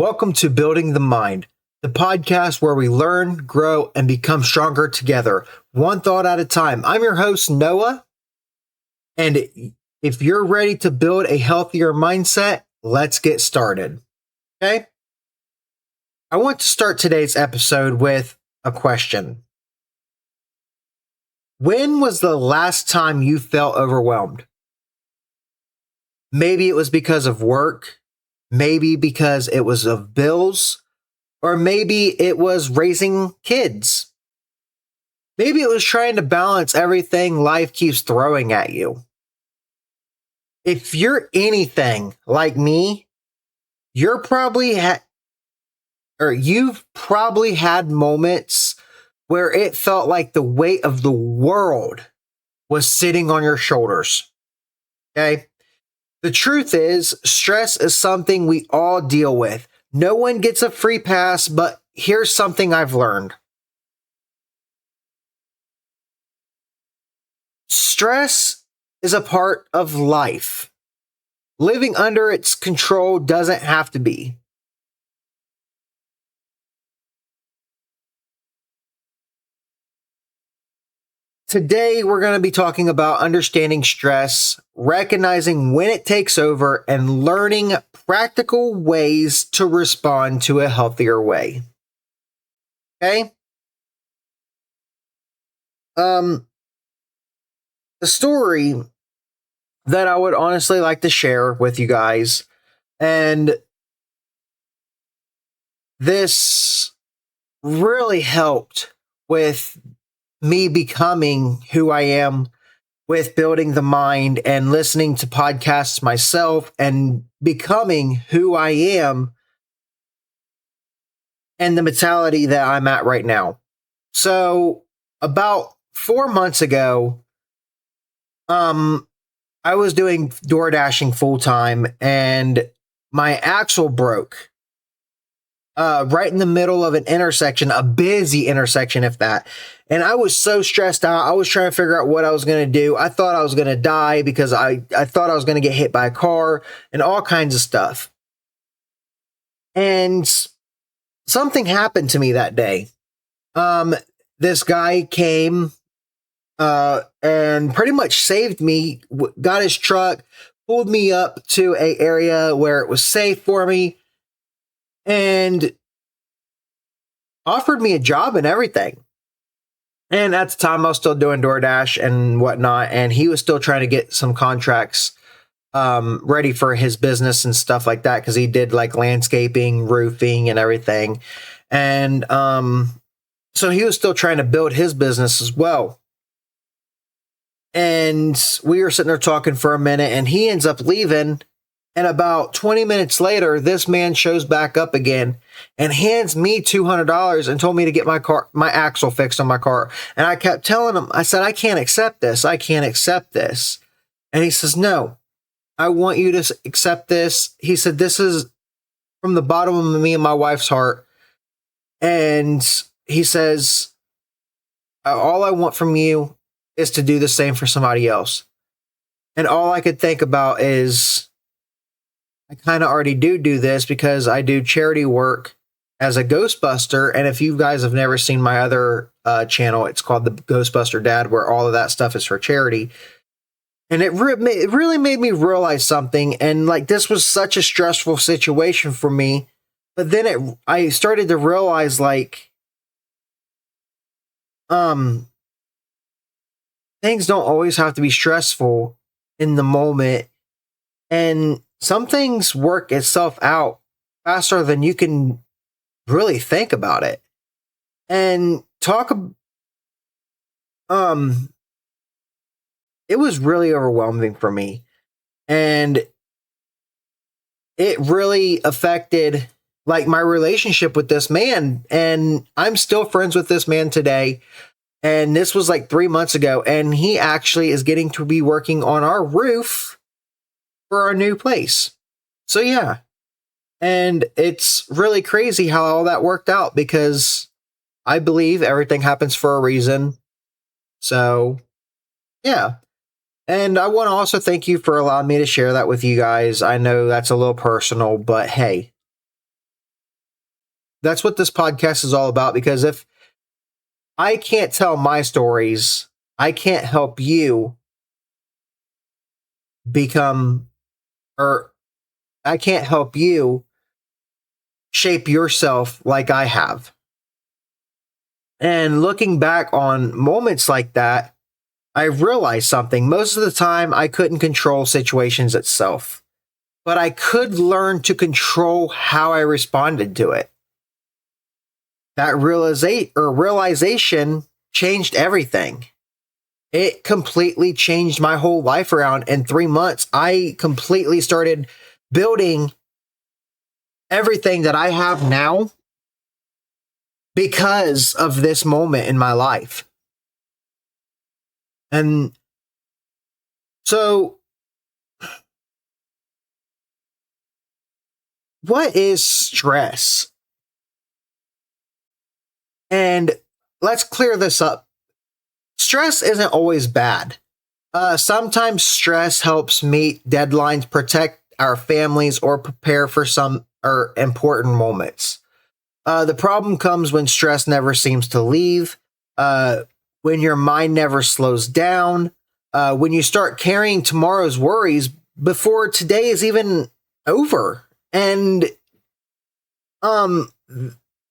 Welcome to Building the Mind, the podcast where we learn, grow, and become stronger together, one thought at a time. I'm your host, Noah, and if you're ready to build a healthier mindset, let's get started. Okay? I want to start today's episode with a question. When was the last time you felt overwhelmed? Maybe it was because of work. Maybe because it was of bills, or maybe it was raising kids. Maybe it was trying to balance everything life keeps throwing at you. If you're anything like me, you've probably had moments where it felt like the weight of the world was sitting on your shoulders. Okay? The truth is, stress is something we all deal with. No one gets a free pass, but here's something I've learned. Stress is a part of life. Living under its control doesn't have to be. Today, we're going to be talking about understanding stress, recognizing when it takes over, and learning practical ways to respond to a healthier way. Okay? The story that I would honestly like to share with you guys, and this really helped with me becoming who I am with building the mind and listening to podcasts myself and becoming who I am and the mentality that I'm at right now. So about 4 months ago, I was doing door dashing full time and my axle broke. Right in the middle of an intersection, a busy intersection, if that. And I was so stressed out. I was trying to figure out what I was going to do. I thought I was going to die because I thought I was going to get hit by a car and all kinds of stuff. And something happened to me that day. This guy came and pretty much saved me, got his truck, pulled me up to an area where it was safe for me, and offered me a job and everything. And at the time, I was still doing DoorDash and whatnot, and he was still trying to get some contracts ready for his business and stuff like that, because he did like landscaping, roofing, and everything. And so he was still trying to build his business as well. And we were sitting there talking for a minute, and he ends up leaving. And about 20 minutes later, this man shows back up again and hands me $200 and told me to get my axle fixed on my car. And I kept telling him, I said, I can't accept this. I can't accept this. And he says, no, I want you to accept this. He said, this is from the bottom of me and my wife's heart. And he says, all I want from you is to do the same for somebody else. And all I could think about is, I kind of already do this because I do charity work as a Ghostbuster. And if you guys have never seen my other channel, it's called the Ghostbuster Dad, where all of that stuff is for charity. And it really made me realize something. And like, this was such a stressful situation for me. But then I started to realize, like, things don't always have to be stressful in the moment. And some things work itself out faster than you can really think about it. And it was really overwhelming for me. And it really affected like my relationship with this man. And I'm still friends with this man today. And this was like 3 months ago. And he actually is getting to be working on our roof for our new place. So yeah. And it's really crazy how all that worked out, because I believe everything happens for a reason. So yeah. And I want to also thank you for allowing me to share that with you guys. I know that's a little personal, but hey, That's what this podcast is all about. Because if I can't tell my stories, I can't help you become, or I can't help you shape yourself like I have. And looking back on moments like that, I realized something. Most of the time, I couldn't control situations itself, but I could learn to control how I responded to it. That realization changed everything. It completely changed my whole life around. In 3 months, I completely started building everything that I have now because of this moment in my life. And so, what is stress? And let's clear this up. Stress isn't always bad. Sometimes stress helps meet deadlines, protect our families, or prepare for some important moments. The problem comes when stress never seems to leave, when your mind never slows down, when you start carrying tomorrow's worries before today is even over. And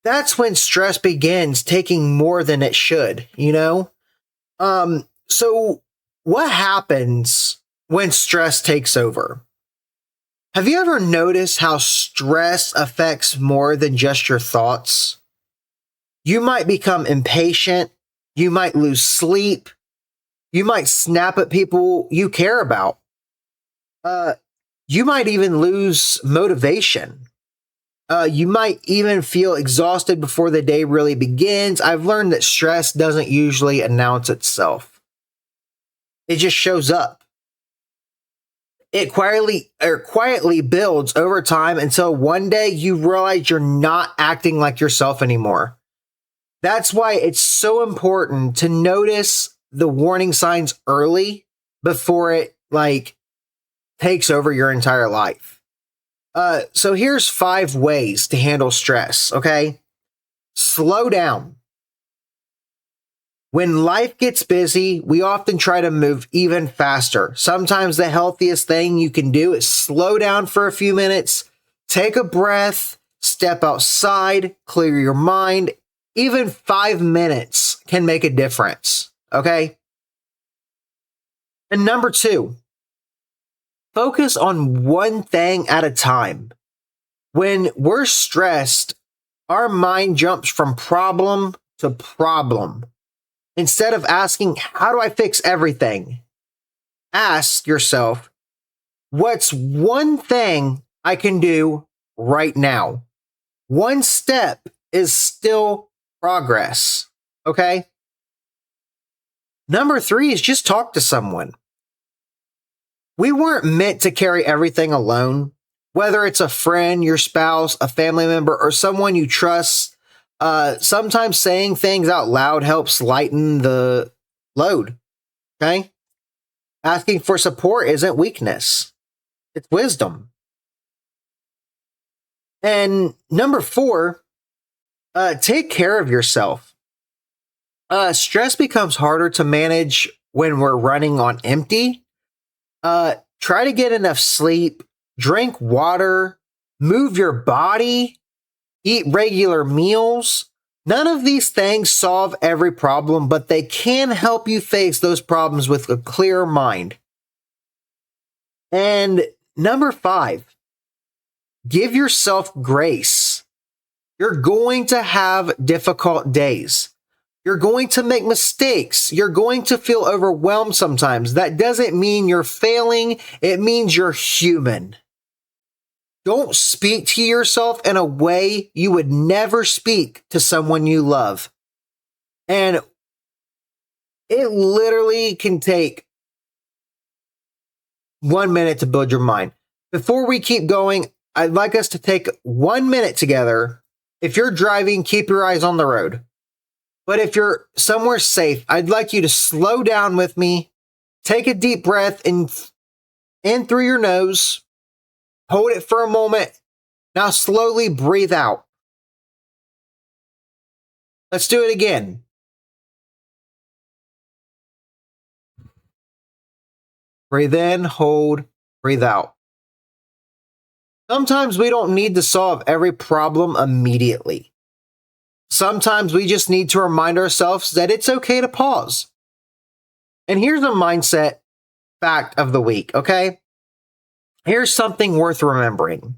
that's when stress begins taking more than it should, you know? So what happens when stress takes over? Have you ever noticed how stress affects more than just your thoughts? You might become impatient. You might lose sleep. You might snap at people you care about. You might even lose motivation. You might even feel exhausted before the day really begins. I've learned that stress doesn't usually announce itself. It just shows up. It quietly builds over time until one day you realize you're not acting like yourself anymore. That's why it's so important to notice the warning signs early before it takes over your entire life. So here's 5 ways to handle stress, okay? Slow down. When life gets busy, we often try to move even faster. Sometimes the healthiest thing you can do is slow down for a few minutes, take a breath, step outside, clear your mind. Even 5 minutes can make a difference, okay? And number 2, focus on one thing at a time. When we're stressed, our mind jumps from problem to problem. Instead of asking, how do I fix everything? Ask yourself, what's one thing I can do right now? One step is still progress, okay? Number 3 is just talk to someone. We weren't meant to carry everything alone, whether it's a friend, your spouse, a family member, or someone you trust. Sometimes saying things out loud helps lighten the load. Okay. Asking for support isn't weakness. It's wisdom. And number 4, take care of yourself. Stress becomes harder to manage when we're running on empty. Try to get enough sleep, drink water, move your body, eat regular meals. None of these things solve every problem, but they can help you face those problems with a clear mind. And number 5, give yourself grace. You're going to have difficult days. You're going to make mistakes. You're going to feel overwhelmed sometimes. That doesn't mean you're failing. It means you're human. Don't speak to yourself in a way you would never speak to someone you love. And it literally can take 1 minute to build your mind. Before we keep going, I'd like us to take 1 minute together. If you're driving, keep your eyes on the road. But if you're somewhere safe, I'd like you to slow down with me. Take a deep breath in through your nose. Hold it for a moment. Now slowly breathe out. Let's do it again. Breathe in, hold, breathe out. Sometimes we don't need to solve every problem immediately. Sometimes we just need to remind ourselves that it's okay to pause. And here's a mindset fact of the week, okay? Here's something worth remembering.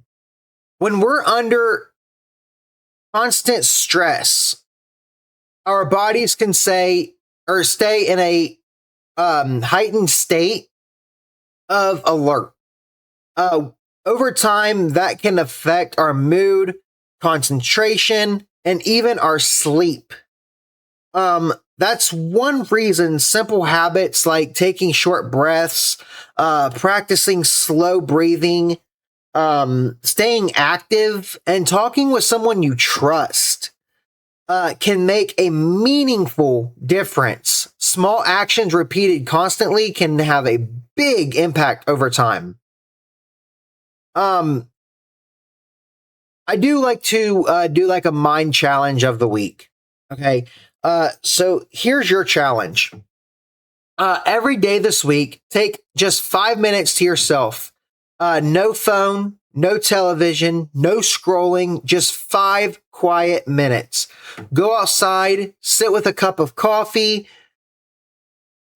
When we're under constant stress, our bodies can say or stay in a heightened state of alert. Over time, that can affect our mood, concentration, and even our sleep. That's one reason simple habits like taking short breaths, practicing slow breathing, staying active, and talking with someone you trust can make a meaningful difference. Small actions repeated constantly can have a big impact over time. I do like to do like a mind challenge of the week. Okay. So here's your challenge. Every day this week, take just 5 minutes to yourself. No phone, no television, no scrolling, just 5 quiet minutes. Go outside, sit with a cup of coffee,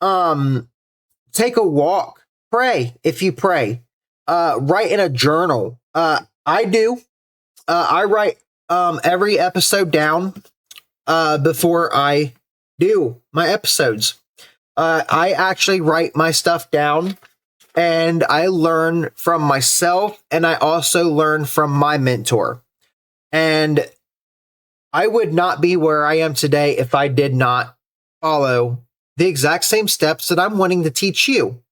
take a walk, pray if you pray, write in a journal. I do. I write every episode down before I do my episodes. I actually write my stuff down, and I learn from myself, and I also learn from my mentor. And I would not be where I am today if I did not follow the exact same steps that I'm wanting to teach you.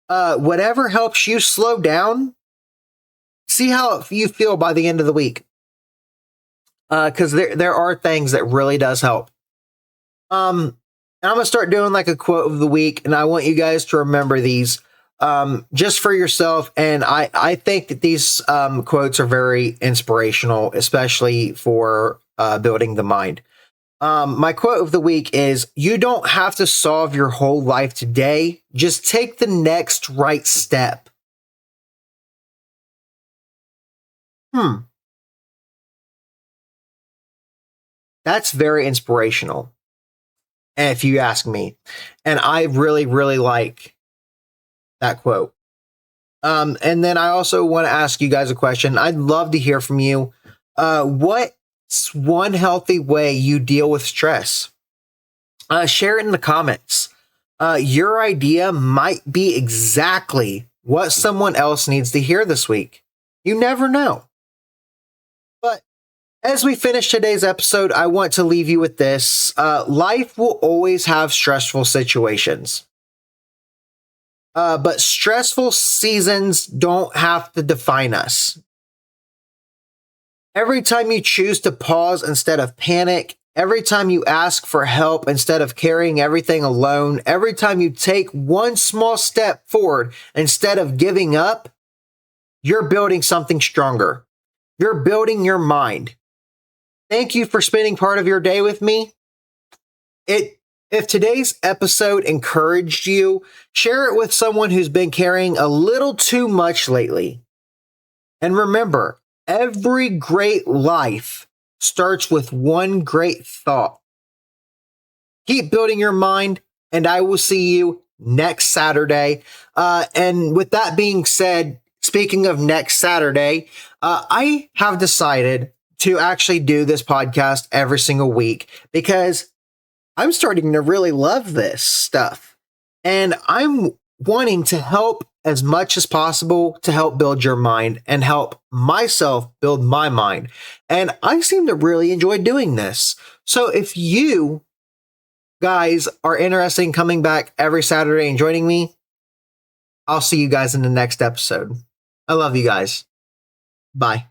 Whatever helps you slow down, see how you feel by the end of the week. Because there are things that really does help. And I'm gonna start doing like a quote of the week, and I want you guys to remember these just for yourself. And I think that these quotes are very inspirational, especially for building the mind. My quote of the week is, "You don't have to solve your whole life today. Just take the next right step." That's very inspirational, if you ask me. And I really, really like that quote. And then I also want to ask you guys a question. I'd love to hear from you. What's one healthy way you deal with stress? Share it in the comments. Your idea might be exactly what someone else needs to hear this week. You never know. But as we finish today's episode, I want to leave you with this. Life will always have stressful situations. But stressful seasons don't have to define us. Every time you choose to pause instead of panic, every time you ask for help instead of carrying everything alone, every time you take one small step forward instead of giving up, you're building something stronger. You're building your mind. Thank you for spending part of your day with me. If today's episode encouraged you, share it with someone who's been carrying a little too much lately. And remember, every great life starts with one great thought. Keep building your mind, and I will see you next Saturday. And with that being said, speaking of next Saturday, I have decided to actually do this podcast every single week because I'm starting to really love this stuff. And I'm wanting to help as much as possible to help build your mind and help myself build my mind. And I seem to really enjoy doing this. So if you guys are interested in coming back every Saturday and joining me, I'll see you guys in the next episode. I love you guys. Bye.